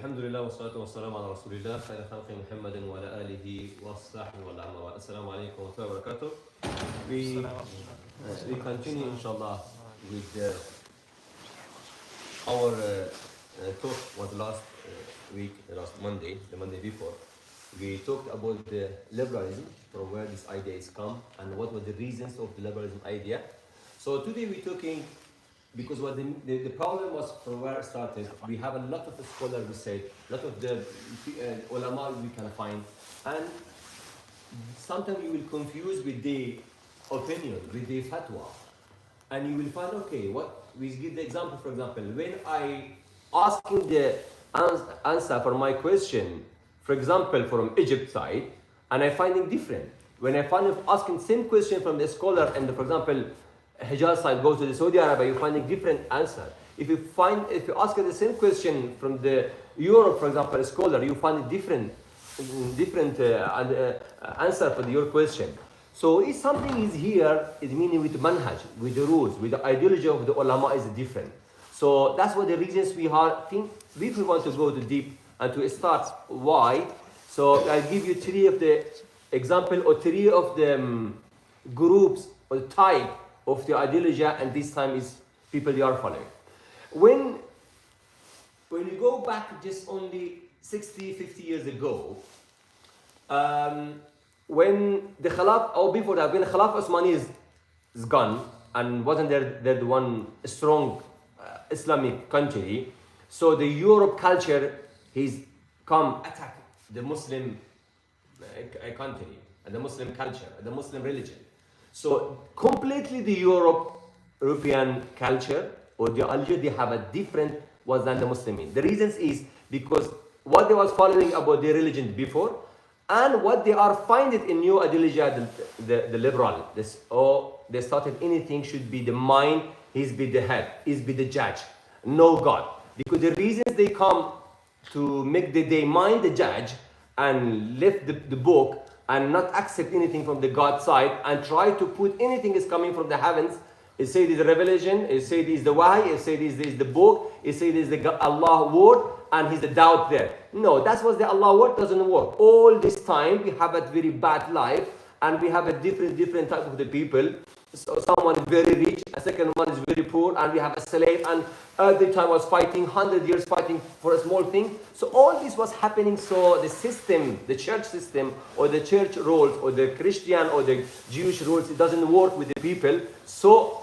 Alhamdulillah wa salatu wa salam ala Rasulillah khayra khalqi Muhammadin wa ala alihi wa sahbihi wa ala wa assalamu alaikum wa rahmatullahi wa barakatuh. We continue inshallah with our talk was last week, last Monday, the Monday before. We talked about the liberalism, from where this idea is come and what were the reasons of the liberalism idea. So today we're talking, because what the problem was from where it started, we have a lot of the scholars, we said, a lot of the ulama we can find, and sometimes you will confuse with the opinion, with the fatwa, and you will find, okay, what we give the example, for example, when I asking the answer for my question, for example, from Egypt side, and I find it different. When I find asking same question from the scholar, and for example, Hijaz side goes to the Saudi Arabia, you find a different answer. If you ask the same question from the Europe, for example, a scholar, you find a different answer for your question. So if something is here, it meaning with manhaj, with the rules, with the ideology of the ulama is different. So that's what the reasons we think we want to go to deep and to start why. So I'll give you three of the example or three of the groups or type of the ideology, and this time is people they are following. When you go back just only 50 years ago, when the Khalaf, or before that, when the Khalaf Osmani is gone and wasn't there the one strong Islamic country, so the Europe culture has come attack the Muslim country and the Muslim culture, the Muslim religion. So completely the European culture or the ideology, they have a different was than the Muslimin. The reasons is because what they was following about their religion before and what they are finding in new ideology, the liberal. They started anything should be the mind, is be the head, is be the judge, no God. Because the reasons they come to make their mind the judge and left the book and not accept anything from the God side and try to put anything is coming from the heavens. It say this is the revelation, it say this is the wahy, it say this is the book, it say this is the Allah word, and he's the doubt there. No, that's what the Allah word doesn't work. All this time we have a very bad life and we have a different type of the people. So someone is very rich, a second one is very poor, and we have a slave, and every time was fighting, 100 years fighting for a small thing. So all this was happening, so the system, the church system, or the church rules, or the Christian or the Jewish rules, it doesn't work with the people. So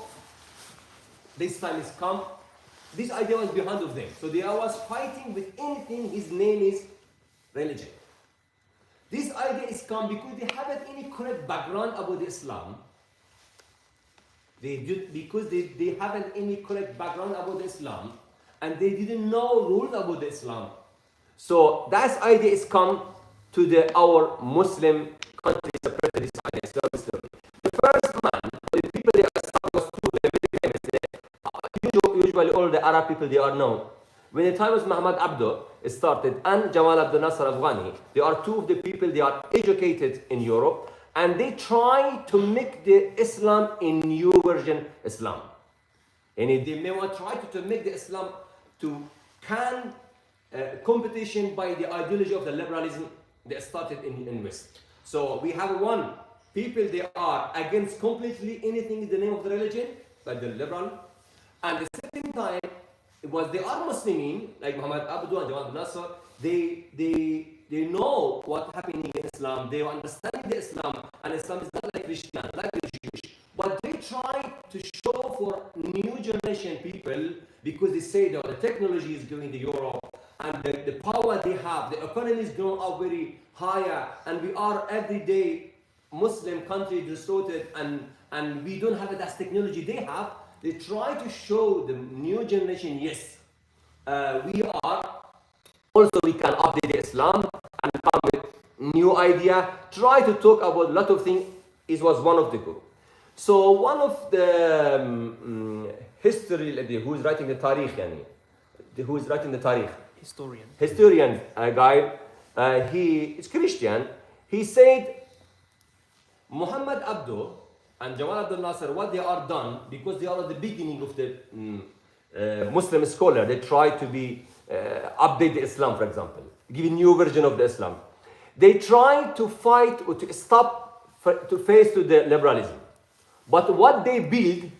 this time is come, this idea was behind of them. So they was fighting with anything, his name is religion. This idea is come because they haven't any correct background about the Islam. Because they haven't any correct background about the Islam and they didn't know rules about the Islam. So that idea is come to our Muslim countries. The first man, the people they are very famous. Usually all the Arab people they are known. When the time of Muhammad Abdo started and Jamal Abdel Nasser Afghani, they are two of the people they are educated in Europe. And they try to make the Islam in new version Islam. And they may want try to make the Islam to can competition by the ideology of the liberalism that started in West. So we have one people they are against completely anything in the name of the religion, but the liberal. And at the same time, they are Muslimin like Muhammad Abdu and Jamal Nasser. They know what's happening in Islam. They understand the Islam, and Islam is not like Christian, like the Jewish. But they try to show for new generation people because they say that the technology is going to Europe and the power they have, the economy is going up very higher, and we are everyday Muslim country distorted, and we don't have that technology they have. They try to show the new generation, yes, we are. Also, we can update Islam and come with new idea. Try to talk about a lot of things. It was one of the group. So one of the history, who is writing the Tariq, who is writing the Tariq? Historian guy. He is Christian. He said Muhammad Abdo and Jamal Abdel Nasser, what they are done because they are at the beginning of the Muslim scholar. They try to be update the Islam, for example, give a new version of the Islam. They try to fight or to stop, to face to the liberalism. But what they build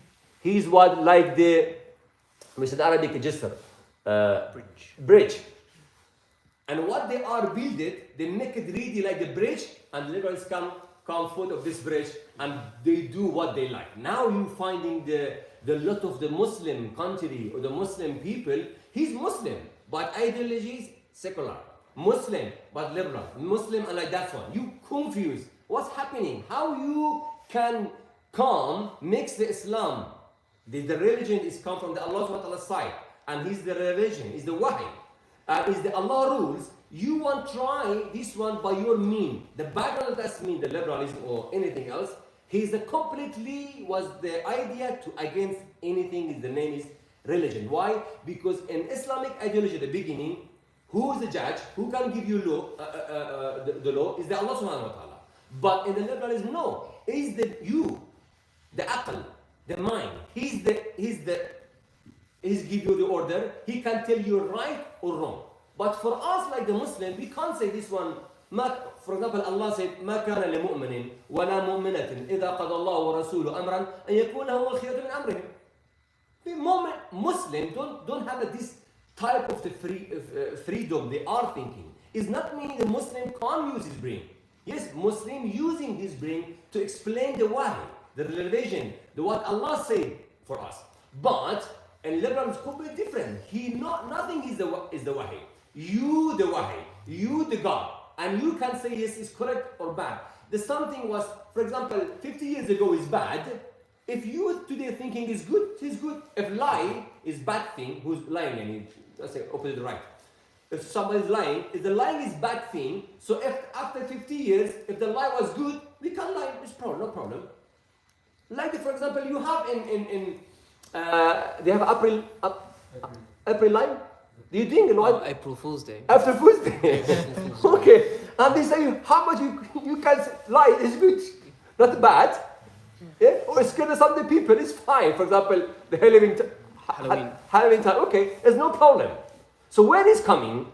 is what like the, in Arabic, jisr, bridge. And what they are building, they make it really like the bridge, and liberals come foot of this bridge, and they do what they like. Now you finding the lot of the Muslim country or the Muslim people, he's Muslim, but ideologies secular. Muslim, but liberal. Muslim, and like that one. You confused. What's happening? How you can mix the Islam? The religion is come from the Allah subhanahu wa ta'ala side, and he's the religion, is the wahi, is the Allah rules. You want to try this one by your mean. The background of that mean, the liberalism or anything else, he's completely was the idea to against anything. The name is religion. Why? Because in Islamic ideology, the beginning, who is the judge? Who can give you law? The law is the Allah subhanahu wa ta'ala. But in the liberalism, no, is the aql, the mind. He's give you the order. He can tell you right or wrong. But for us, like the Muslim, we can't say this one. For example, Allah said, "ما كان لمؤمن ولا مؤمنة إذا قضى الله ورسوله أمرا أن يكون له الخيرة من أمرهم." The Muslim don't have this type of the freedom they are thinking. It's not meaning the Muslim can't use his brain. Yes, Muslim using his brain to explain the wahi, the religion, what Allah said for us. But in liberal is completely different. Nothing is the wahi. You the wahi, you the God, and you can say yes, it's correct or bad. The something was, for example, 50 years ago is bad. If you today thinking is good, it's good. If lie is bad thing, who's lying? I mean, let's say opposite right. If somebody's lying, if the lying is bad thing, so if after 50 years, if the lie was good, we can lie. It's no problem. Like for example, you have they have April line. Do you think April Fool's Day? April Fool's Day. Okay, and they say how much you can lie is good, not bad. Yeah? Or scare some of the people is fine. For example, the Halloween time. Okay, there's no problem. So when is coming?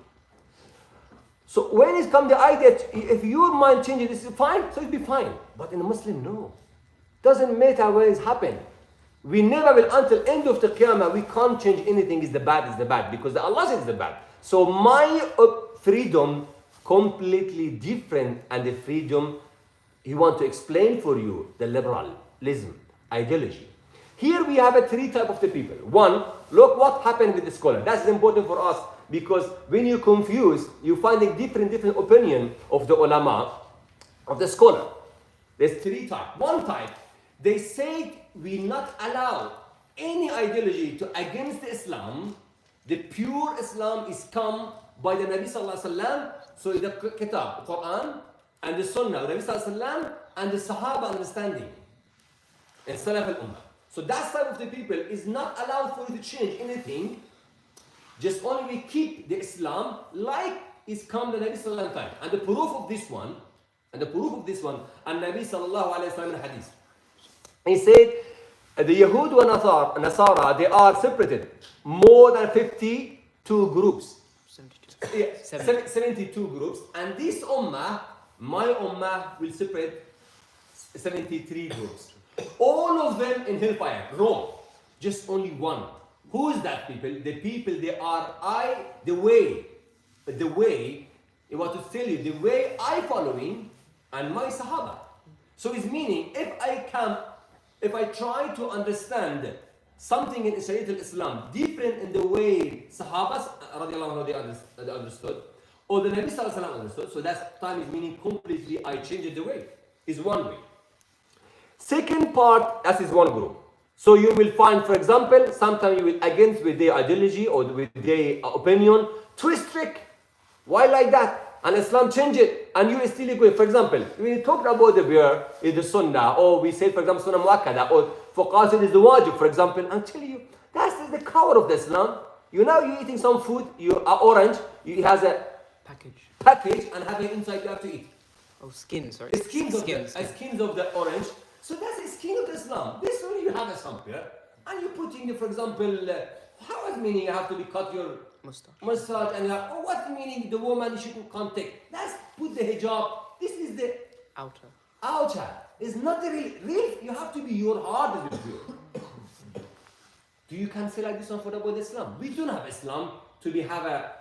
So when is come the idea? If your mind changes, it's fine. So it'll be fine. But in a Muslim, no. Doesn't matter when it's happened. We never will until end of the Qiyamah. We can't change anything. Is the bad because the Allah says the bad. So my freedom completely different, and the freedom He want to explain for you the liberalism ideology. Here we have three type of the people. One, look what happened with the scholar. That's important for us because when you confuse, you finding different opinion of the ulama, of the scholar. There's three types. One type, they say we not allow any ideology to against the Islam. The pure Islam is come by the Nabi sallallahu alaihi wasallam. So the Kitab, Quran, and the Sunnah, the Nabi sallallahu alaihi wasallam, and the Sahaba understanding, and Salaf al-Ummah. So that side of the people is not allowed for you to change anything. Just only we keep the Islam like is come the Nabi sallallahu alaihi wasallam. And the proof of this one, and Nabi sallallahu alaihi wasallam in hadith. He said, the Yahud and Nasara, they are separated. More than 52 groups. 72 groups. And this ummah, my ummah, will separate 73 groups. All of them in hellfire. Wrong. Just only one. Who is that people? The people, they are the way, I want to tell you, the way I following and my Sahaba. So it's meaning, if I try to understand something in Sharia al-Islam different in the way Sahabas radiallahu anhu they understood, or the Nabi sallallahu alaihi wasallam understood, so that time is meaning completely I changed the way. Is one way. Second part, that is one group. So you will find, for example, sometimes you will against with their ideology or with their opinion, too strict. Why like that? And Islam change it, and you still go. For example, when we talk about the prayer, is the Sunnah, or we say, for example, Sunnah Muakkada, or Fuqasid is the Wajib, for example, and tell you, that's the cover of the Islam. You're eating some food, orange, it has a package, and have it inside you have to eat. Oh, skin, sorry. Skins of the orange. So that's the skin of Islam. This one you have a sample, and you're putting, for example, how is meaning you have to be cut your Mustache, and like, oh, what's the meaning? The woman shouldn't contact. Let's put the hijab. This is the outer. It's not the real. You have to be, your heart is pure. Do you can say like this one for about Islam? We don't have Islam to be have a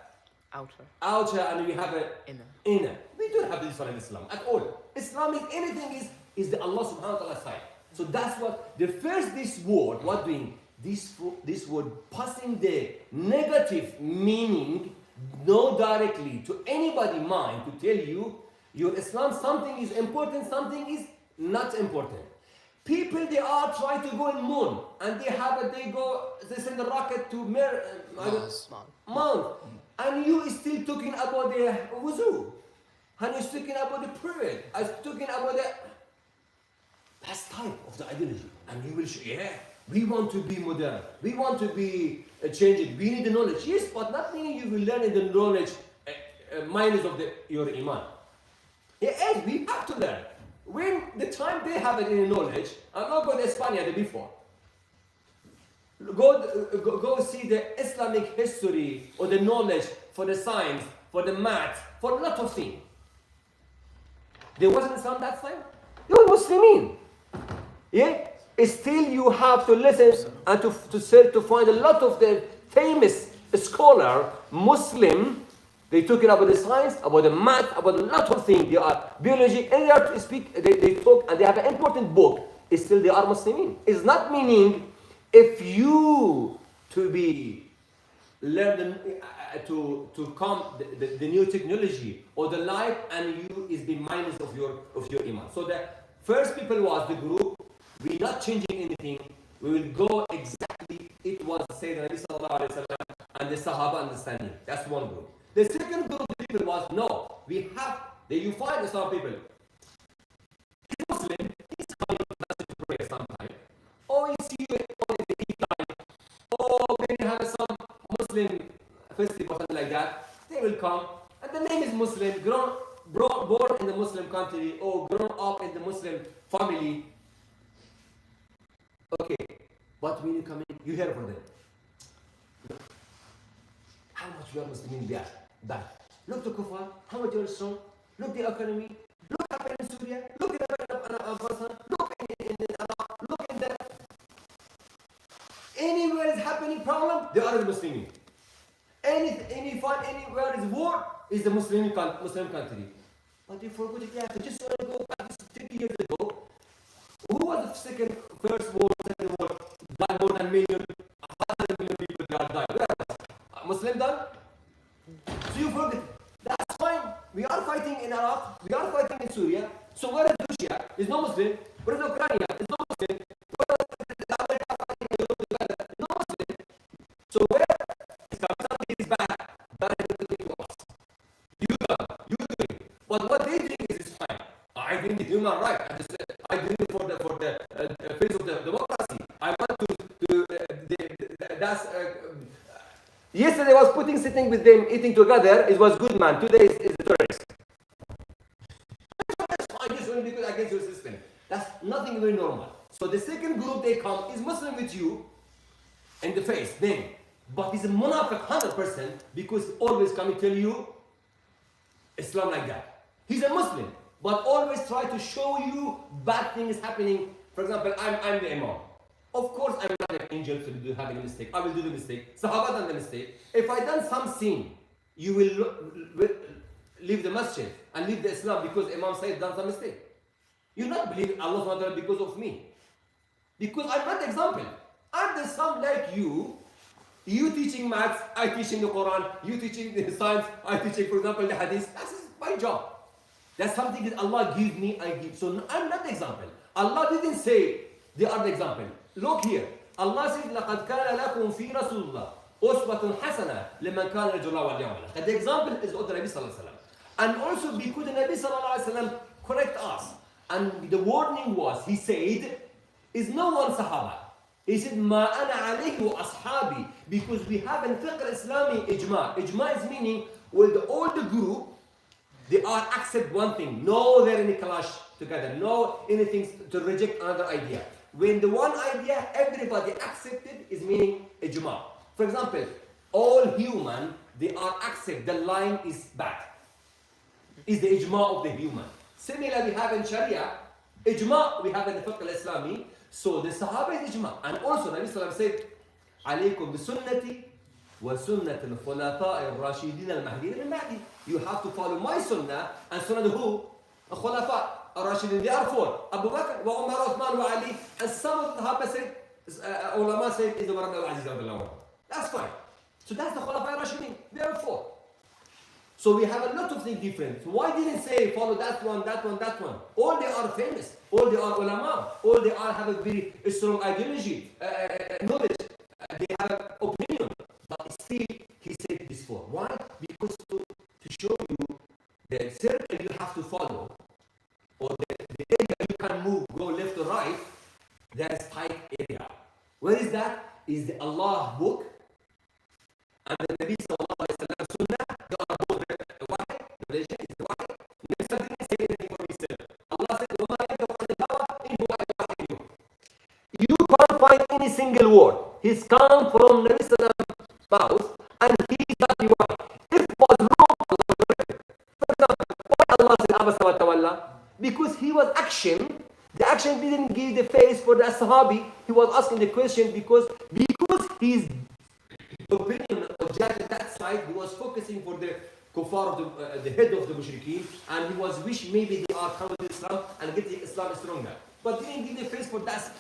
outer and we have a inner. We don't have this one in Islam at all. Islam is anything is the Allah subhanahu wa ta'ala side. So that's what the first this word, what doing? This word passing the negative meaning, no directly to anybody mind to tell you your Islam something is important, something is not important. People they are trying to go in moon and they send a rocket to Mount, and you is still talking about the wuzu, and you're talking about the prayer, I'm talking about the that's type of the ideology, and you will say, we want to be modern, we want to be changed, we need the knowledge. Yes, but not meaning you will learn the knowledge minus of your iman. Yes, we have to learn. When the time they have it in knowledge, I'm not going to España before. Go see the Islamic history or the knowledge for the science, for the math, for a lot of things. There wasn't Islam that time. They were Muslimin. Yeah? Still you have to listen and to find a lot of the famous scholar, Muslim. They talk about the science, about the math, about a lot of things. They are biology, and they are to speak. They talk, and they have an important book. Still, they are Muslimin. It's not meaning if you to be learn to come the new technology or the life, and you is the minus of your iman. So the first people was the group. We're not changing anything. We will go exactly. It was Sayyidina Nabi sallallahu alaihi wasallam and the Sahaba understanding. That's one group. The second group of people was, no, we have, you find some people, he's Muslim, he's coming to prayer sometime, or you see you on the Eid time, or when you have some Muslim festival, something like that, they will come, and the name is Muslim, born in the Muslim country, or grown up in the Muslim family. Okay, but when you come in, you hear from them. How much we are Muslims there? That. Look the Kufar, how much you are strong. Look the economy. Look up in Syria. Look in Afghanistan. Look in Iraq. Look in the... Anywhere is happening problem, they are the Muslims. Anywhere is war, is the Muslim country. But you forgot it after. Just want to go back 50 years ago. Who was the first war, second war? Died more than 100 million people that died. Where was Muslim done? So you forget. That's fine. We are fighting in Iraq. We are fighting in Syria. So where is Russia? Is no Muslim. Where is Ukraine? Is no Muslim. Where is America fighting in Europe together? No Muslim. So where is something is bad? That is the to us. You doing. But what they think is fine. I think it's human right. I think for the face of the democracy. I want to that's. Yesterday I was sitting with them, eating together. It was good, man. Today is a terrorist. That's fine, just only because against your system. That's nothing very normal. So the second group they come is Muslim with you in the face, then. But he's a munafiq 100% because always come and tell you Islam like that. He's a Muslim, but always try to show you bad things happening. For example, I'm the Imam. Of course, I'm not an angel to do having a mistake. I will do the mistake. Sahaba done the mistake. If I done some sin, you will leave the masjid and leave the Islam because Imam Said done some mistake. You not believe Allah subhanahu wa ta'ala because of me. Because I'm not example. I'm the son like you. You teaching maths, I teaching the Quran. You teaching the science, I teaching, for example, the hadith. That's my job. That's something that Allah give me, I give. So I'm not the example. Allah didn't say they are the example. Look here. Allah said, لَقَدْ كَانَ لَكُمْ فِي رَسُولِ اللَّهِ أُسْوَةٌ حَسَنَةٌ لِمَنْ كَانَ يَرْجُو اللَّهَ وَالْيَوْمَ الْآخِرَ. The example is of the Nabi sallallahu alaihi wasallam. And also because the Nabi sallallahu alaihi wasallam correct us. And the warning was, he said, is no one Sahaba. He said, مَا أَنَا عَلَيْهِ وَأَصْحَابِي. Because we have in fiqh Islami ijma. Ijma is meaning, well, all the group, they are accept one thing. No, they're in a clash together. No, anything to reject another idea. When the one idea everybody accepted is meaning ijma. For example, all human, they are accept the line is bad. Is the ijma of the human. Similarly, we have in Sharia, ijma we have in the fiqh al-Islami. So the Sahaba is ijma. And also, Nabi Sallallahu said, عليكم بسنتي وسنة الخلفاء الراشدين المهديين من بعدي. You have to follow my sunnah and sunnah of who? الخلفاء الراشدين. They are four. Abu Bakr, wa Umar, Uthman, wa Ali. And some of the Sahaba said, ulama said, is Umar ibn al-Aziz radiallahu anhu. That's fine. So that's the khulafa ar-rashidin. They are four. So we have a lot of things different. So why didn't say follow that one, that one, that one? All they are famous. All they are ulama. All they are have a very strong ideology, knowledge. They have an opinion. But still, he said this for. Why? Because to show you the circle you have to follow, or the area you can move, go left or right, there is tight area. Where is that? Is the Allah book and the Nabi sallallahu alaihi wasallam sunnah. They are both why? The religion is why. Nabi sallallahu didn't say anything for himself. Allah said, وَمَا يَنْتَقُ عَنِ الْهَوَىٰ إِنْ هُوَ إِلَّا وَحْيٌ يُوحَىٰ. You can't find any single word. He's come from Nabi sallallahu mouth, and he's not the one. If it was wrong, Allah will correct it. For example, why Allah said Abasa wa tawalla? Because he was action. The action didn't give the face for the Sahabi. He was asking the question because his opinion of judge at that side, he was focusing for the kuffar of the head of the mushrikeen, and he was wish maybe they are coming to Islam and getting Islam stronger. But didn't give the face for that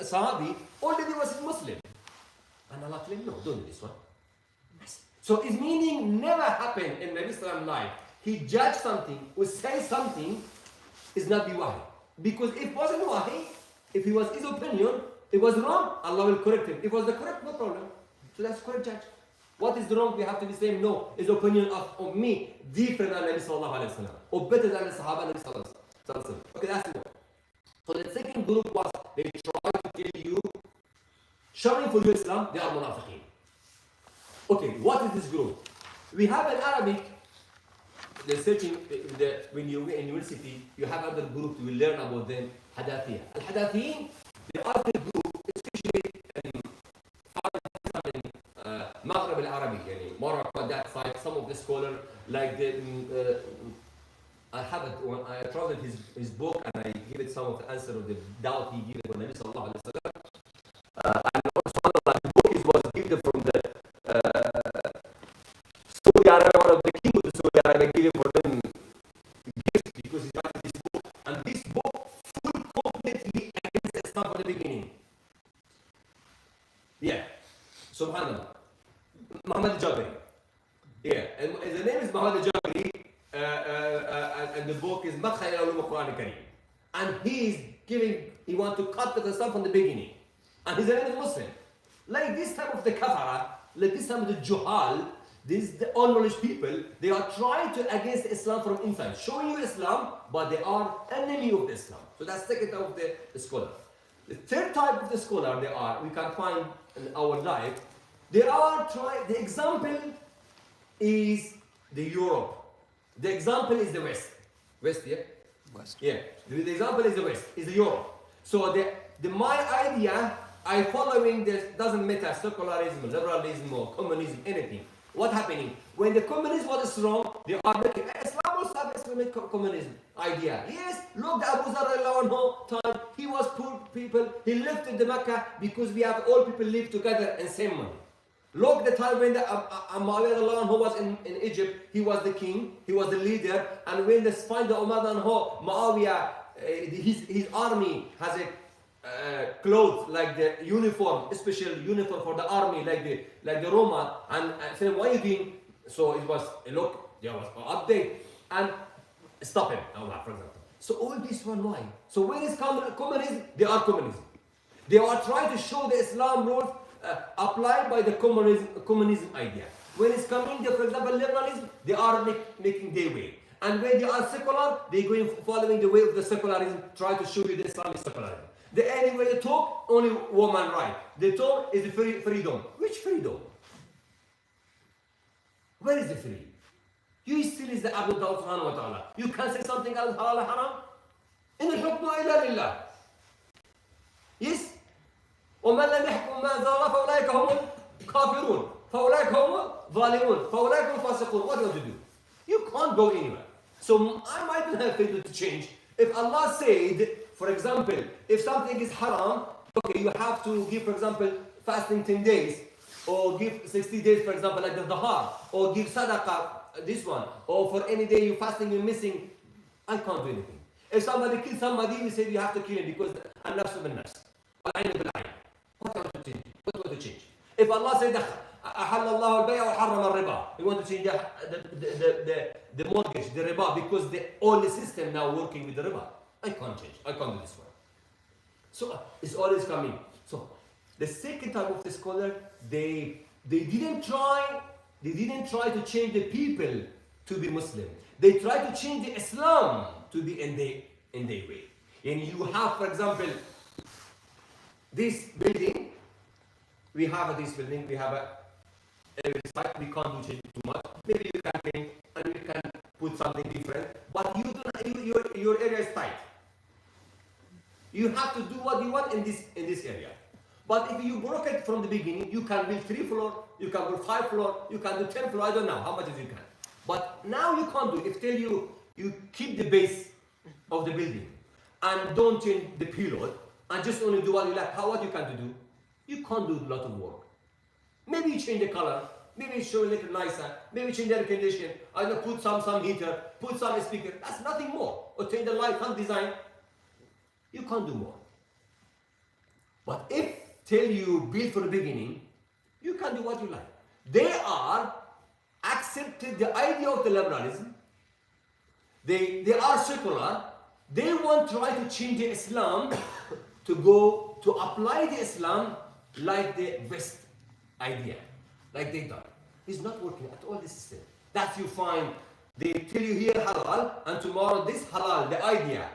Sahabi. Already was a Muslim. And Allah told him, no, don't do this one. So his meaning never happened in Nabi Sallallahu life. He judged something or say something is not the wahi. Because if it wasn't wahi, if he was his opinion, it was wrong, Allah will correct him. If it was the correct, no problem. So that's correct judge. What is the wrong? We have to be saying, no, his opinion of me different than Nabi Sallallahu Alaihi Wasallam, or better than the Sahaba Nabi Sallallahu Alaihi Wasallam. Okay, that's the one. So the second group was, they try to tell you, showing for you Islam, they are munafiqeen. Okay, what is this group? We have in Arabic, the searching, when you're in university, you have other groups, you will learn about them, Hadathiyah. Al-Hadathiyin, they are the group, especially in Maghreb al-Arabi, Morocco, that side, some of the scholars, like I have it, when I traveled his book and I give it some of the answer of the doubt he gave it for Nabi Sallallahu Alaihi Wasallam. And also, like, the book was given from the Saudi Arabia, one of the king of the Saudi Arabia gave it for them gift because he wrote this book. And this book full completely against Islam from the beginning. Yeah. Subhanallah. Muhammad al-Jabari. Yeah. And the name is Muhammad al-Jabari. And the book is Madkhal ila Ulum al-Quran al-Kareem. And he wants to cut the Islam from the beginning. And he's a Muslim. Like this type of the kafara, like this type of the juhal, these the unknowledge people, they are trying to against Islam from inside, showing you Islam, but they are enemy of Islam. So that's the second type of the scholar. The third type of the scholar we can find in our life, they are trying, the example is the Europe. The example is the West. West, yeah? West. Yeah. The example is the West, is the Europe. So my idea, I following this, doesn't matter, secularism, liberalism, or communism, anything. What happening? When the communism was strong, they are making, Islam also have Islamic communism idea. Yes, look, the Al-Baseerah time, he was poor people, he lifted the Mecca because we have all people live together in same money. Look, the time when the Muawiyah was in Egypt, he was the king, he was the leader, and when they find the Muawiyah, his army has a clothes like the uniform, special uniform for the army, like the Roma, and said, "What are you doing?" So it was look, there was an update and stop him, for example. So all this one why? So when it's communism, they are communism. They are trying to show the Islam rules applied by the communism idea. When it's coming, for example, liberalism, they are making their way. And when they are secular, they going following the way of the secularism, try to show you the Islamic secularism. The only way they talk, only woman right. They talk is the freedom. Which freedom? Where is the freedom? You still is the Abdul subhanahu wa ta'ala. You can say something else halal haram. In al-hukmu illa lillah. Yes? وَمَنْ لَمْ يَحْكُمْ مَا أَنزَلَ اللَّهُ فَأُولَٰئِكَ هُمُ الْكَافِرُونَ. فَأُولَٰئِكَ هُمُ الظَّالِمُونَ فَأُولَٰئِكَ هُمُ الْفَاسِقُونَ. What do you want to do? You can't go anywhere. So I might have failed to change. If Allah said, for example, if something is haram, okay, you have to give, for example, fasting 10 days, or give 60 days, for example, like the Dhahar, or give sadaqah, this one, or for any day you're fasting, you're missing, I can't do anything. If somebody kills somebody, we say you have to kill him because an-nafs bin-nafs. Al-ayn bil-ayn. What do you want to change? What do you want to change? If Allah said, أحل الله البيع وحرم الربا, you want to change the mortgage, the riba, because the only system now working with the riba. I can't change. I can't do this one. So it's always coming. So the second type of the scholar, they didn't try to change the people to be Muslim. They tried to change the Islam to be in their way. And you have, for example, this building. We have this building. We have every site. We can't do change too much. Maybe you can paint and you can put something different. But your area is tight. You have to do what you want in this area. But if you broke it from the beginning, you can build 3 floors, you can build 5 floors, you can do 10 floors. I don't know how much you can. But now you can't do it. If tell you keep the base of the building and don't change the pillar and just only do what you like. What you can do? You can't do a lot of work. Maybe you change the color, maybe you show a little nicer, maybe change the air condition, either put some heater, put some speaker. That's nothing more. Or change the light, some design. You can't do more. But if tell you build from the beginning, you can do what you like. They are accepted the idea of the liberalism. They are secular. They want to try to change the Islam to apply the Islam like the West idea, like they done. It's not working at all, this system. That you find, they tell you here halal, and tomorrow this halal, the idea,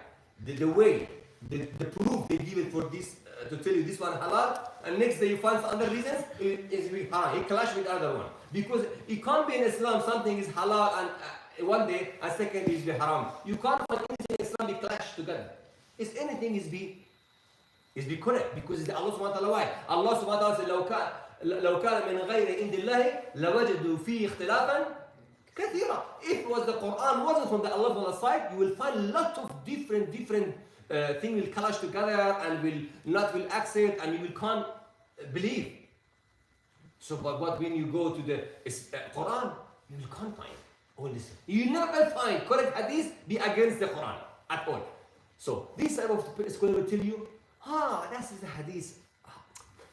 the way, the proof they give it for this, to tell you this one halal, and next day you find some other reasons, it is haram. It clash with other one. Because it can't be in Islam, something is halal and one day, and second is the haram. You can't find anything in Islam be clash together. It's anything is be correct, because it's Allah subhanahu wa ta'ala. Why? Allah subhanahu wa ta'ala said, لو كان من غير عند الله لوجدوا فيه اختلافا كثيرا. If it was the Quran wasn't from the Allah side, you will find a lot of different things will clash together and will accept, and you can't believe. So, but when you go to the Quran, you can't find all this. You never find correct hadith be against the Quran at all. So this type of scholar will tell you, that is the hadith.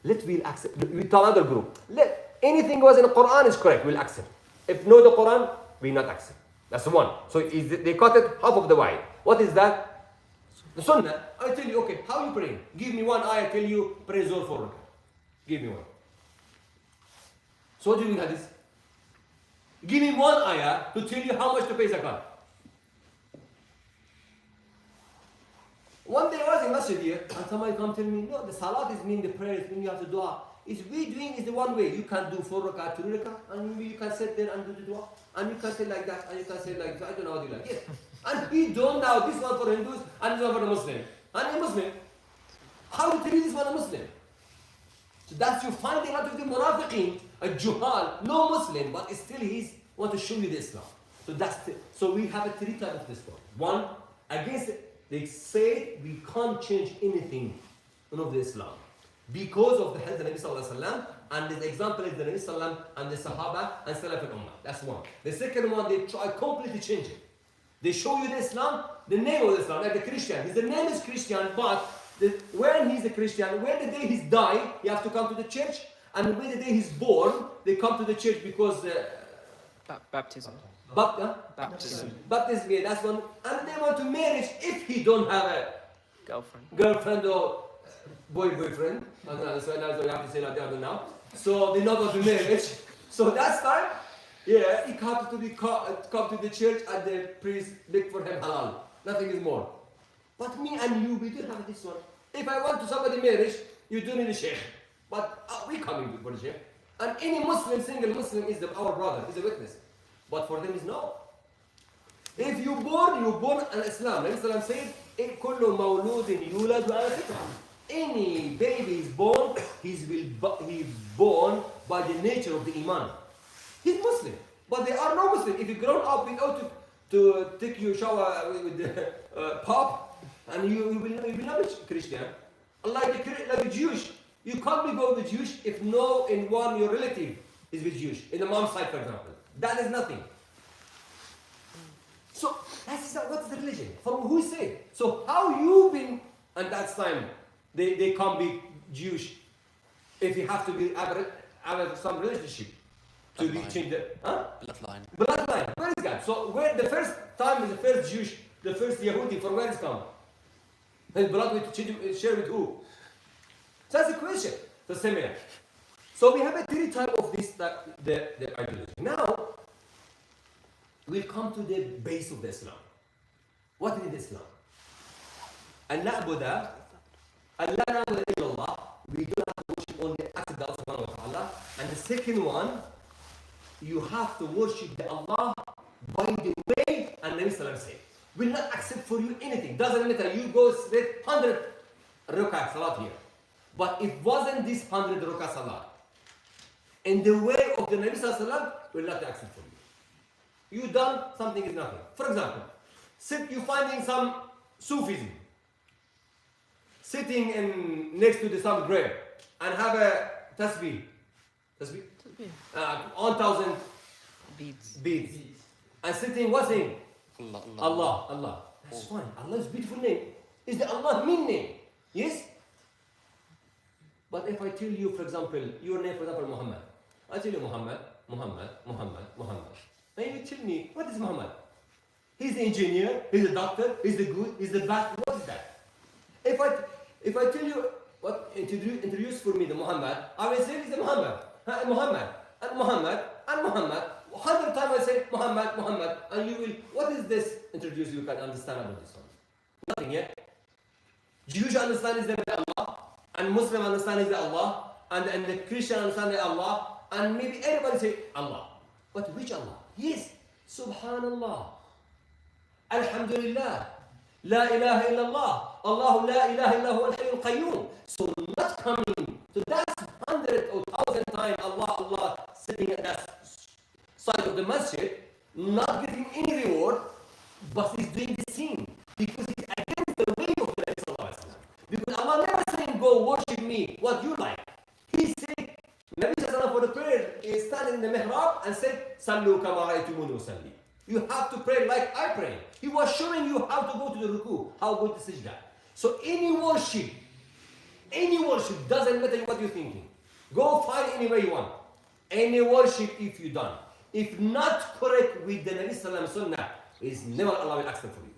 We'll accept. We tell other group. Anything was in the Quran is correct. We'll accept. If no the Quran, we not accept. That's one. So they cut it half of the way. What is that? The Sunnah. I tell you, okay, how you pray? Give me one ayah. Tell you pray Zuhr for rakah. Give me one. So what do you mean hadith? Give me one ayah to tell you how much to pay zakat. One day I was in masjid here, and somebody come tell me, no, the salat is mean the prayer, is mean you have to dua. Is we doing is the one way. You can do 4 rakah, 3 rakah, and you can sit there and do the dua. And you can say like that, and you can say like that. I don't know how to do like yes. And we don't know this one for Hindus, and this one for the Muslim. And a Muslim. How do you tell this one a Muslim? So that's you find a lot of the munafiqeen, a juhal, no Muslim, but still he's want to show you the Islam. So we have a 3 types of this one. One, against it. They say we can't change anything of the Islam because of the hadith of the Nabi Sallallahu Alaihi Wasallam, and the example is the Nabi Sallallahu and the Sahaba and Salaf al-Ummah. That's one. The second one, they try completely change it. They show you the Islam, the name of the Islam, like the Christian. The name is Christian, but when he's a Christian, when the day he's died, he has to come to the church, and when the day he's born, they come to the church because baptism. Baptism, yeah, that's one. And they want to marry if he don't have a girlfriend or boyfriend. So you have to say like that now. So they not want to marriage. So that's time, yeah, he come to the church and the priest beg for him halal. Nothing is more. But me and you, we don't have this one. If I want to somebody marriage, you don't need a sheikh. But we coming for the sheikh. And any Muslim, single Muslim is our brother, is a witness. But for them is no. If you born in Islam. Islam said, كل مولود يولد على فطرة. Any baby is born, he's born by the nature of the iman. He's Muslim, but they are no Muslim. If you grown up without to take your shower with the Pope, and you will not be Christian. Like a Jewish, you can't be going with Jewish if no in one your relative is with Jewish. In the mom's side, for example, that is nothing. So that's what is the religion? From who said? So how you been? And that's time they can't be Jewish if you have to be have some relationship to be changed. Bloodline. Where is that? So where the first time is the first Jewish, the first Yehudi, from where it's come? His blood will share with who? So that's the question. So similar. So we have a three type of this the ideology. Now we'll come to the base of the Islam. What is Islam? Allah na'budu illallah. We do not worship only Allah subhanahu wa ta'ala. And the second one, you have to worship the Allah by the way and Nabi Sallallahu said. Will not accept for you anything. Doesn't matter. You go straight 100 rak'ah salat here. But it wasn't this 100 rak'ah salat. In the way of the Nabi Sallallahu will not accept for you. You done something is nothing. For example, you finding some Sufism. Sitting next to some grave and have a tasbih. 1,000 beads. And sitting what's in? Allah. That's fine. Allah's beautiful name. Is the Allah mean name? Yes? But if I tell you, for example, your name, for example, Muhammad. I tell you Muhammad. And you tell me, what is Muhammad? He's the engineer, he's the doctor, he's the good, he's the bad. What is that? If I tell you what introduce for me the Muhammad, I will say he's the Muhammad. Muhammad. 100 times I say Muhammad, and you will. What is this? Introduce you can understand about this one. Nothing yet. Jewish understand is the Allah, and Muslim understand is the Allah, and the Christian understand is Allah, and maybe everybody say Allah. But which Allah? Yes, Subhanallah, Alhamdulillah, La ilaha illallah, Allahu la ilaha illahu al-hayyul qayyum. So not coming to that 100 or 1,000 times Allah sitting at that side of the masjid, not getting any reward, but he's doing the sin because he's against the way of the Nabi Sallallahu Alaihi Wasallam. Because Allah never saying go worship me what you like. He said Nabi Sallallahu Alaihi Wasallam for the prayer is standing in the mihrab and said Sallu kama ra'aytumuni usalli. You have to pray like I pray. He was showing you how to go to the ruku, how to go to sajda. So any worship, doesn't matter what you're thinking. Go find any way you want. Any worship if you done. If not correct with the Nabi Sallallahu Alaihi Wasallam, is never Allah will accept for you.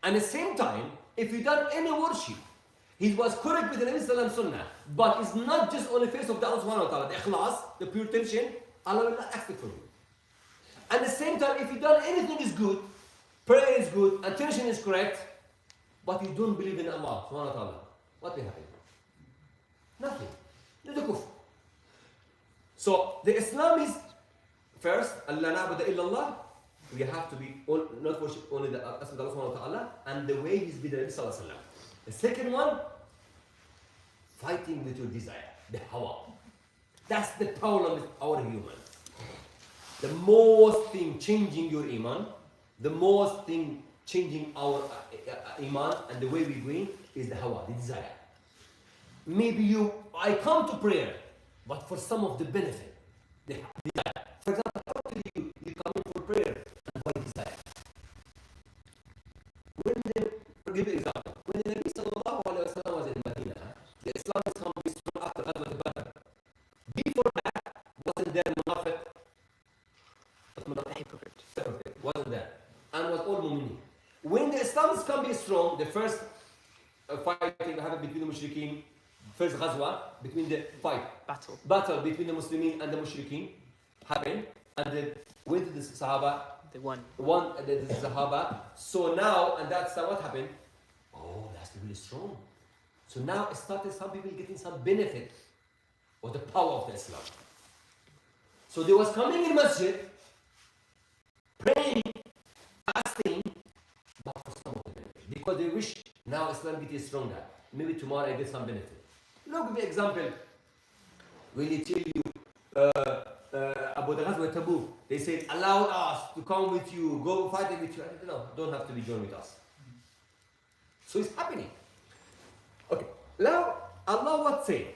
And at the same time, if you done any worship, he was correct with the Nabi Sallallahu Alaihi Wasallam, but it's not just on the face of the Allah Subhanahu wa Ta'ala, the ikhlas, the pure tension, Allah will not accept for you. At the same time, if you done anything is good, prayer is good, attention is correct, but you don't believe in Allah Subhanahu wa Ta'ala, what will happen? Nothing. The kufr. So the Islam is first, Allah na'budu illallah. We have to be not worship only the Allah Subhanahu wa Ta'ala and the way He's been the Nabi Sallallahu Alaihi Wasallam. The second one, fighting with your desire, the hawa. That's the problem with our human. The most thing changing your iman, the most thing changing our iman and the way we're going is the hawa, the desire. Maybe I come to prayer, but for some of the benefit, the desire. For example, how can you come in for prayer and by desire? Give an example. When the Nabi Sallallahu Alaihi Wasallam was in Medina, the Islam is coming strong after Ghazwat Badr. Before that, wasn't there Munafiq? Hypocrite. Wasn't there? And was all mu'minin. When the Islam is coming strong, the first fighting happened between the Mushrikeen, first Ghazwa, between the battle between the Muslimin and the Mushrikeen happened, and they went to the Sahaba. They won. The Sahaba. So now, and that's what happened. Oh, that's really strong. So now it started some people getting some benefit of the power of the Islam. So they was coming in masjid, praying, fasting, but for some of the benefit. Because they wish now Islam gets stronger. Maybe tomorrow I get some benefit. Look, give me an example. When you tell you taboo. They said, allow us to come with you, go fighting with you. No, don't have to be joined with us. So it's happening. Okay, now Allah what say?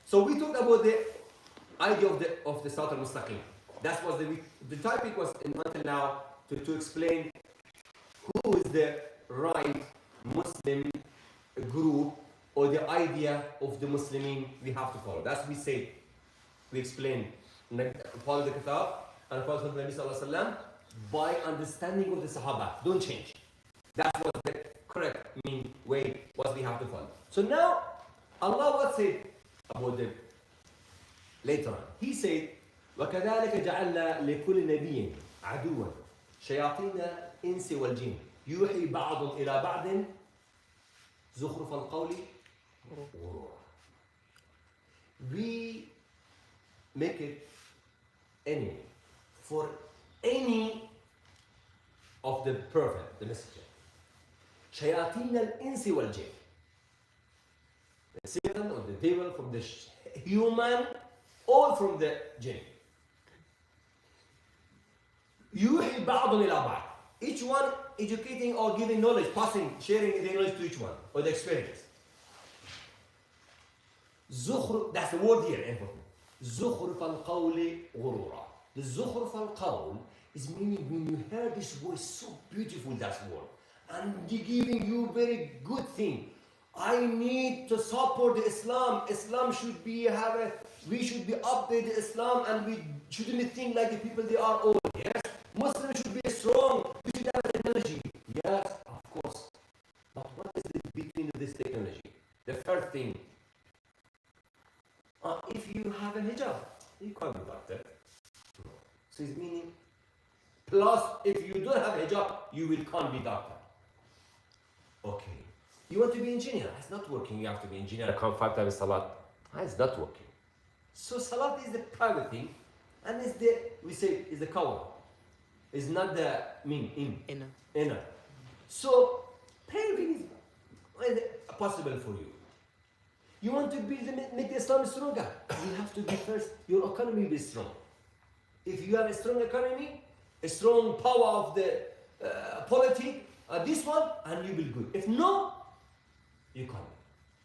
So we talked about the idea of the Sirat al-Mustaqim. That was the topic was until now to explain who is the right Muslim group or the idea of the Muslimin we have to follow. That's what we say. We explain, follow the Kitab and follow the Nabi Sallallahu Alaihi Wasallam by understanding of the Sahaba. Don't change. That was the correct way what we have to follow. So now Allah what said about the later on. He said, وَكَذَلِكَ جَعَلْنَا لِكُلِّ نَبِيٍّ عَدُوًا شَيَاطِينَ الْإِنسِ وَالْجِنِّ يُوحِي بَعْضٌ إِلَى بَعْضٍ زُخْرُفَ الْقَوْلِ غُرُورًا. We make it enemy for any of the prophet, the messenger. شَيَاطِينَ الْإِنسِ وَالْجِنِّ. The Satan or the devil from the human or from the jinn. يُوحِي بَعْضٌ إِلَى بَعْضٍ. Each one educating or giving knowledge, passing, sharing the knowledge to each one, or the experience. زخرف, that's the word here, important. زخرف القول غرورا. The زخرف القول is meaning when you hear this voice, so beautiful that word, and giving you very good thing. I need to support the Islam. Islam should be we should be updated Islam, and we shouldn't think like the people they are old. Yes, Muslims should be strong. We should have technology. Yes, of course. But what is the between this technology? The first thing. If you have a hijab, you can't be doctor. So it's meaning. Plus, if you don't have a hijab, you can't be doctor. Okay. You want to be engineer? It's not working. You have to be engineer. I come 5 times salat. It's not working. So salat is the private thing, and it's the cover. It's not the inner. So praying is possible for you. You want to make Islam stronger? You have to be first. Your economy will be strong. If you have a strong economy, a strong power of the politics, this one, and you will good. If no, you can't.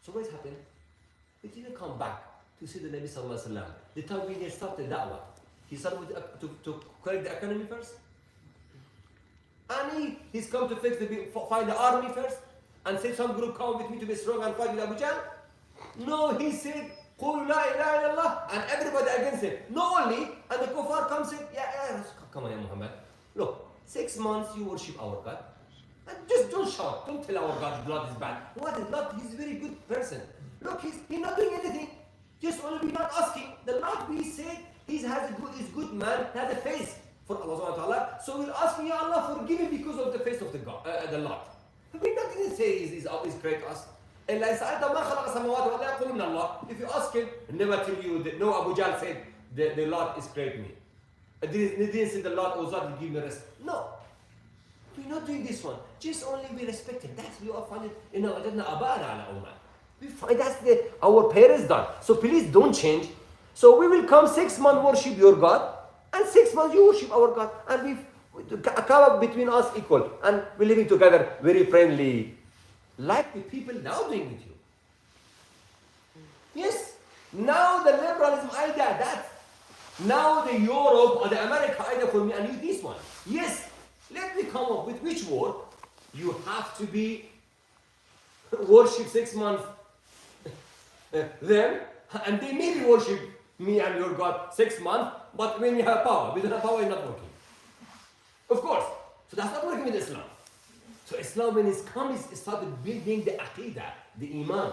So what is happening? It didn't come back to see the Nabi Sallallahu Alaihi Wasallam. The time when he started da'wah, he started with, to correct the economy first. And he's come to find the army first, and say some group come with me to be strong and fight with Abu Jahl. No, he said, قُولُوا لَا إِلَهَ إِلَّا اللَّهِ, and everybody against him. Not only, and the kuffar comes in, come on, Muhammad. Look, 6 months you worship our God. And just don't shout. Don't tell our God blood is bad. What is blood? He's a very good person. Look, he's not doing anything. Just only we're not asking. The Lord, we say, he's good man, has a face for Allah subhanahu wa ta'ala. So we're asking, Ya Allah, forgive him because of the face of the God, the Lord. We're not going to say he's great us. If you ask him, never tell you that no, Abu Jahl said the Lord is great me. They didn't say the Lord will give me rest. No. We're not doing this one. Just only we respect him. That's we all find it in our we find that's our parents done. So please don't change. So we will come 6 months worship your God, and 6 months you worship our God, and we come up between us equal, and we're living together very friendly, like the people now doing with you. Yes. Now the liberalism idea, that's now the Europe or the America idea for me, and you this one. Yes. Let me come up with which word you have to be worship 6 months them, and they maybe worship me and your God 6 months, but when you have power, we don't have power, it's not working. Of course. So that's not working with Islam. So Islam, when it's come, it started building the aqidah, the iman.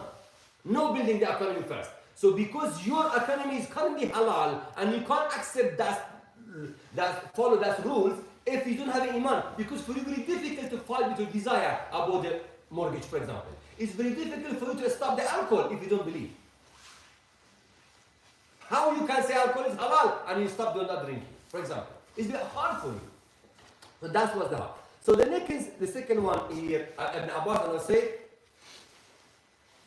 No building the economy first. So because your economy is currently halal, and you can't accept follow that rules, if you don't have an iman, because for you it's very difficult to fight with your desire about the mortgage, for example. It's very difficult for you to stop the alcohol if you don't believe. How you can say alcohol is halal and you stop doing that drinking, for example? It's very hard for you. So that's what's the hard. So the second one here, Ibn Abbas will say,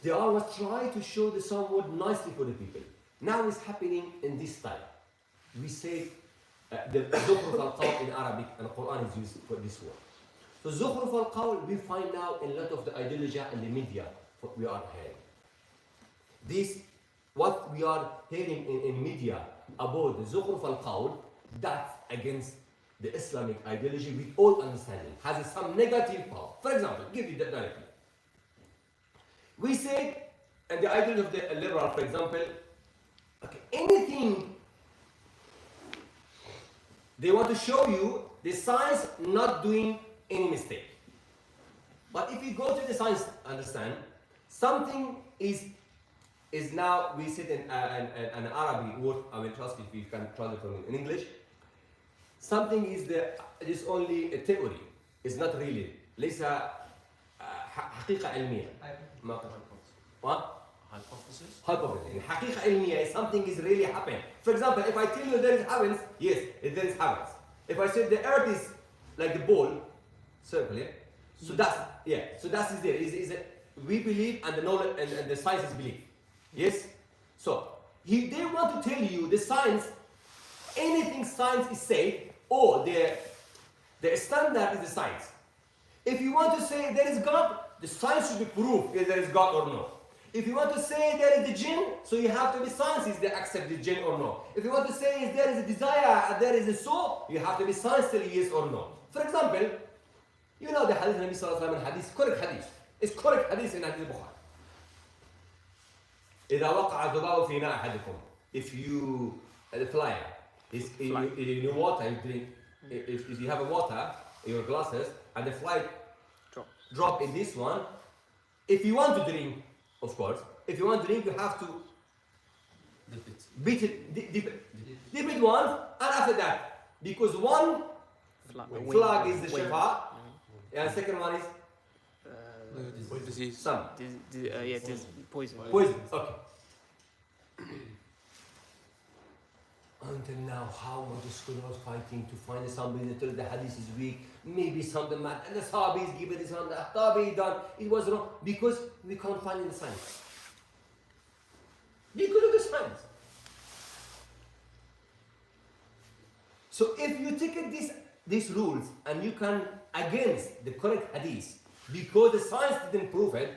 they always try to show the some word nicely for the people. Now it's happening in this time. we say the Zukhruf al-Qawl in Arabic, and the Quran is used for this word. So Zukhruf al-Qawl we find now in a lot of the ideology and the media what we are hearing. This, what we are hearing in media about the Zukhruf al-Qawl, that's against the Islamic ideology with all understanding, has some negative power. For example, give you that directly. We say, and the ideology of the liberal, for example, okay, anything they want to show you the science not doing any mistake. But if you go to the science, understand, something is now, we said in an Arabic word, I will trust if you can translate from in English. Something is only a theory. It's not really. ليس حقيقة علمية. What? Hypothesis. Hypothesis. حقيقة علمية. Something is really happening. For example, if I tell you there is heavens, yes, there is heavens. If I say the earth is like the ball, circle, yeah? So that's, yeah, so that is there. We believe and the knowledge and the science believe. Yes? So, they want to tell you the science, anything science is said, or the standard is the science. If you want to say there is God, the science should be proof if there is God or no. If you want to say there is the jinn, so you have to be sciences that accept the jinn or no. If you want to say there is a desire and there is a soul, you have to be science tell yes or no. For example, you know the hadith of Nabi Sallallahu Alaihi Wasallam, hadith, correct hadith. It's correct hadith in Hadith Bukhari. إذا وقع الذباب في إناء أحدكم. If you, the flyer, is in your water, you drink. If you have a water in your glasses and the fly drop in this one, if you want to drink, of course, if you want to drink, you have to beat it, dip it once, and after that, because one flag is the shifa, and second one is disease. some Poison. poison. Okay. Until now, how much the scholars fighting to find somebody that tells the hadith is weak, maybe something mad, and the Sahabis give it this one, the Tabi done, it was wrong, because we can't find in the science. Because of the science. So if you take these rules and you can against the correct hadith, because the science didn't prove it,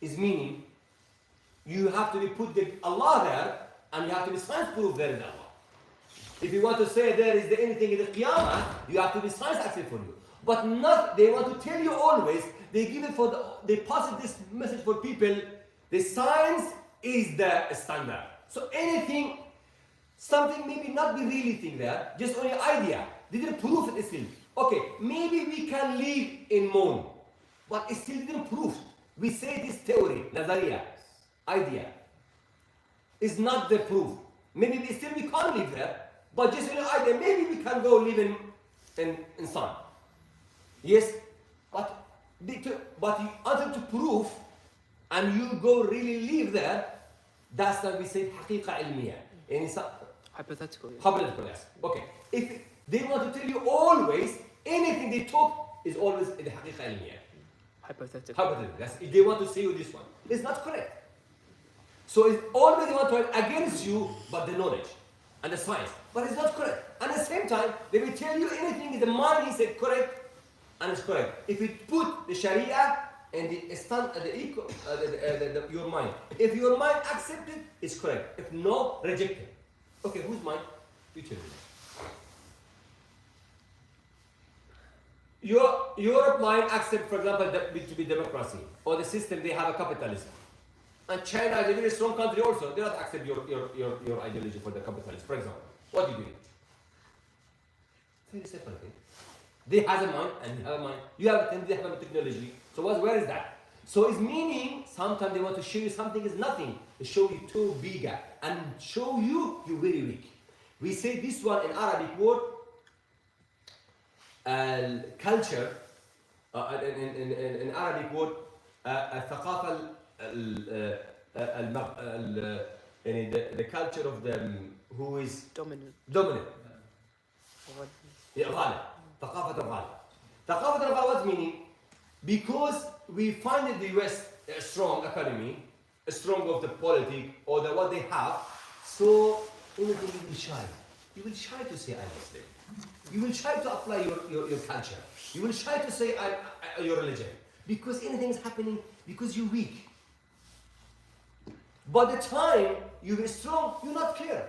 is meaning you have to be put Allah there, and you have to be science proof there is Allah. If you want to say there is anything in the Qiyamah, you have to be science accept for you. But not, they want to tell you always, they give it they pass it this message for people, the science is the standard. So anything, something maybe not be really thing there, just only idea. They didn't prove it still. Okay, maybe we can live in moon, but it still didn't prove. We say this theory, Nazariya, idea, is not the proof. Maybe we can't live there, but just an idea, maybe we can go live in sun. Yes, but until to prove, and you go really live there, that's what we say حقيقة علمية. Hypothetical. Hypothetical, yes. Okay. If they want to tell you always, anything they talk is always in the حقيقة علمية. Hypothetical. Hypothetical. Yes. If they want to say you this one, it's not correct. So it's always they want to work against you, but the knowledge and the science, but it's not correct. And at the same time, they will tell you anything in the mind is correct, and it's correct. If you put the Sharia and your mind, if your mind accepts it, it's correct. If no, reject it. Okay, whose mind? You tell me. Europe mind accept, for example, to be democracy or the system they have a capitalism. And China is a very strong country also. They don't accept your ideology for the capitalism. For example, what do you do? Very simple thing. They have a mind and you have a mind. You have a they have a technology. So where is that? So it's meaning sometimes they want to show you something is nothing. They show you too bigger and show you're very weak. We say this one in Arabic word, culture, in Arabic word, الثقافة the culture of them who is Dominant. Yeah, غالب. ثقافة الغالب. ثقافة الغالب what meaning? Because we find in the US a strong economy, a strong of the politics or what they have, so anything will be shy. you will try to say I'm Muslim. You will try to apply your culture. You will try to say your religion. Because anything is happening because you're weak. By the time you're strong, you're not clear.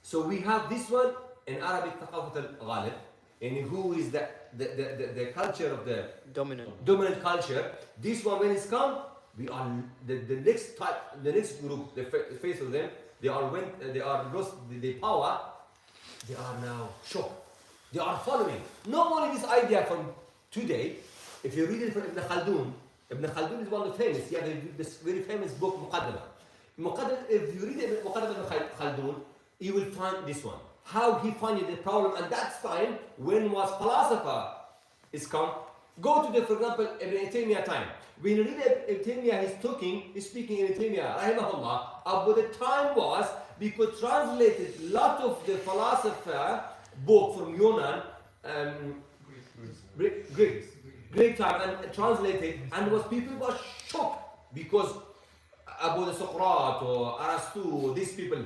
So we have this one in Arabic ثقافة الغالب, and who is the culture of the dominant culture. This one when it's come, we are the next type, the next group, the face of them, they are lost the power. They are now shocked. They are following. Not only this idea from today. If you read it from Ibn Khaldun, Ibn Khaldun is one of the famous. He had this very famous book Muqaddimah. If you read it, Muqaddimah Ibn Khaldun, you will find this one. How he found the problem, and that's time when was philosopher is come. Go to the, for example, Ibn Taymiyyah time. When you read Ibn Taymiyyah, he's speaking in Taymiyyah, rahimahullah, about the time was because translated a lot of the philosopher book from Yunan, Greek time, and translated, and was people were shocked because about the Socrates or Aristotle, these people.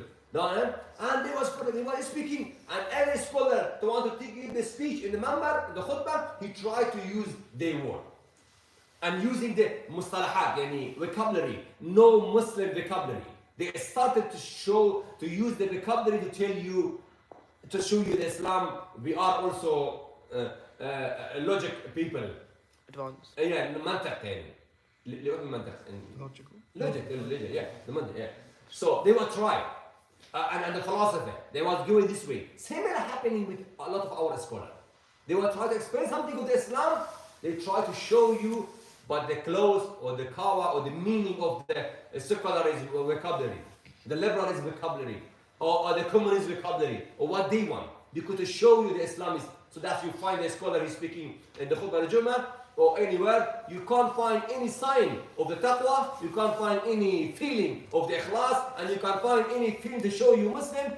And they were speaking, and every scholar who wanted to give the speech in the member, the khutbah, he tried to use their word. And using the mustalahat, yani vocabulary, no Muslim vocabulary. They started to use the vocabulary to show you that Islam, we are also logic people. Advanced. Yeah, mantiq yani. Logic, yeah. The mantiq, yeah. So they were trying. And the philosopher, they were going this way. Similar happening with a lot of our scholars. They will try to explain something with Islam, they try to show you but the clothes or the kawa or the meaning of the secularism vocabulary, the liberalism vocabulary, or the communist vocabulary, or what they want. Because to show you the Islam is, so that you find a scholar is speaking in the khutbah al-Jummah or anywhere, you can't find any sign of the taqwa, you can't find any feeling of the ikhlas, and you can't find any feeling to show you Muslim.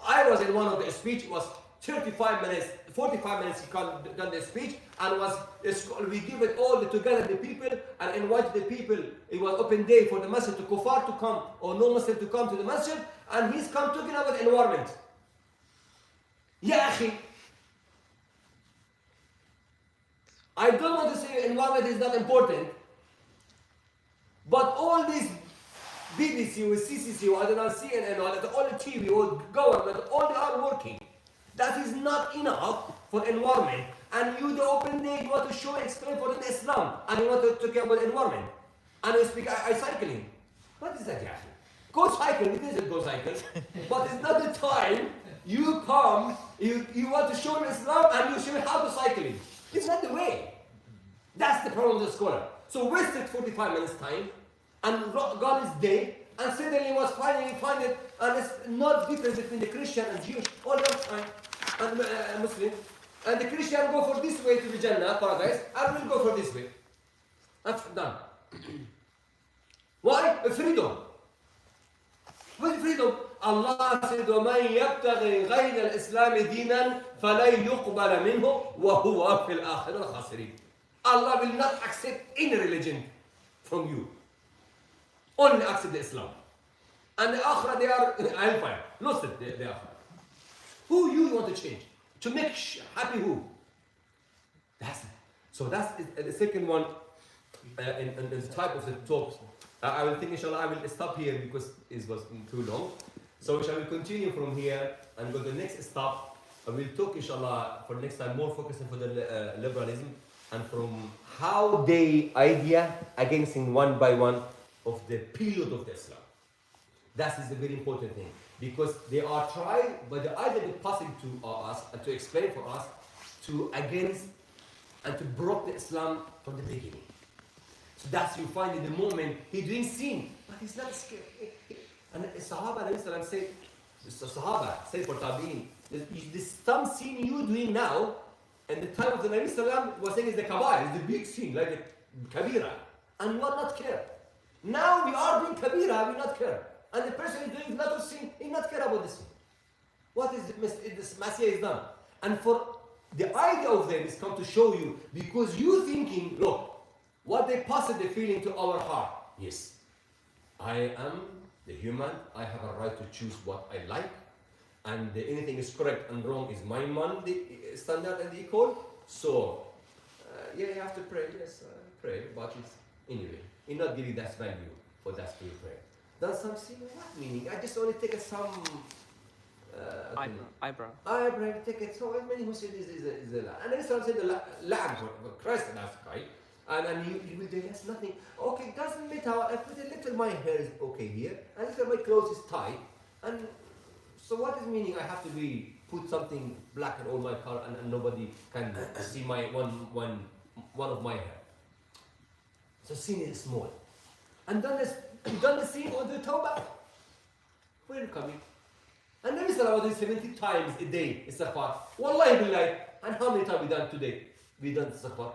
I was in one of the speech, it was 35 minutes, 45 minutes he done the speech, and we give it all together the people and invite the people. It was open day for the masjid to kuffar to come or no Muslim to come to the masjid, and he's come talking about the environment. Ya akhi, I don't want to say environment is not important, but all these BBC or CCC or I don't know, CNN or all the TV or government, all they are working. That is not enough for environment. And you, the open day, you want to show, explain for them Islam, and you want to talk about environment. And you speak, I cycling. What is that, Yahi? Go cycle, it isn't go cycle. But it's not the time you come, you want to show them Islam and you show them how to cycling. It's not the way. That's the problem of the scholar. So wasted 45 minutes time, and God is dead, and suddenly was finally find it, and it's not difference between the Christian and Jewish, all the time, and Muslim. And the Christian go for this way to the Jannah, paradise, and we'll go for this way. That's done. Why? Freedom. What is freedom? Allah said, وَمَنْ يَبْتَغِي غَيْرَ الْإِسْلَامِ دِينًا فَلَنْ يُقْبَلَ مِنْهُ وَهُوَ فِي الْآخِرَةِ الْخَاسِرِينَ. Allah will not accept any religion from you. Only accept the Islam. And the Akhirah, they are Hellfire. Lost it, they are. Who you want to change? To make happy who? That's it. So that's the second one in the type of the talks. I will think, inshallah, I will stop here because it was too long. So shall we continue from here and go to the next stop. I will talk, inshallah, for next time, more focusing for the liberalism and from how they idea against one by one of the period of the Islam. That is a very important thing because they are trying, but the idea is passing to us and to explain for us to against and to block the Islam from the beginning. So that's you find in the moment he doing sin, but he's not scared. And the Sahaba said, the Sahaba said for Tabi'in, this some sin you doing now, and the time of the Nabi Sallam was saying is the kabair, is the big sin, like the kabira, and we are not care. Now we are doing kabira, we not care. And the person is doing lot of sin, he not care about this sin. What is this masiyah is done? And for the idea of them is come to show you, because you thinking, look, what they passed the feeling to our heart. Yes, I am the human. I have a right to choose what I like, and anything is correct and wrong is my mind, the standard and equal. So, yeah, you have to pray. Yes, pray, but it's anyway. You're not giving that value for that to pray. Done something? What meaning? I just only take some. Eyebrow. Eyebrow, take it. So many Muslims is a and then some say the lamb for Christ and that's right. And you will do that's nothing. Okay, doesn't matter. I put a little my hair is okay here, and little my clothes is tight. And so what is meaning? I have to be put something black in all my car and nobody can see my one of my hair. So sin is small. And done the sin on the Tawbah. Where are you coming? And Nabi Sallallahu Alaihi Wasallam 70 times a day istighfar. Wallahi billahi. And how many times we done today? We done istighfar.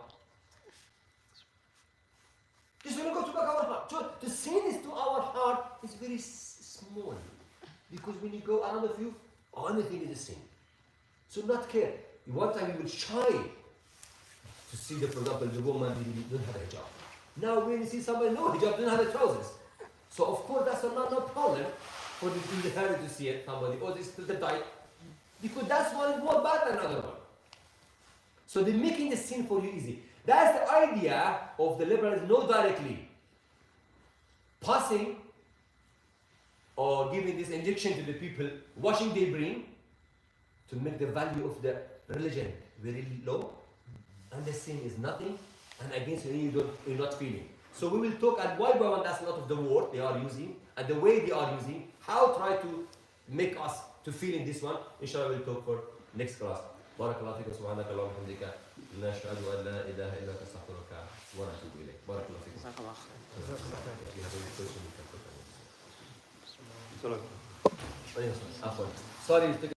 Just when you go to back our heart. So the sin is to our heart is very small. Because when you go around of you, anything is a sin. So not care. One time you will shy to see the, for example, the woman who don't have a hijab. Now when you see somebody no hijab, don't have the trousers. So of course that's not no problem for the hair to see it, somebody, or this the tight. Because that's one is more bad than another one. So they're making the sin for you easy. That's the idea of the liberals, not directly passing or giving this injection to the people, washing their brain to make the value of the religion very low, and the sin is nothing, and against you you're not feeling. So we will talk and why by one that's a lot of the word they are using and the way they are using, how try to make us to feel in this one. Inshallah we'll talk for next class. Barakallahu fikum, subhanaka Allahumma hamdika, nashhadu an la ilaha illa anta astaghfiruka wa atubu ilayk. Barakallahu fikum. Jazakallah khair. If you have any question, you can put them. Sorry.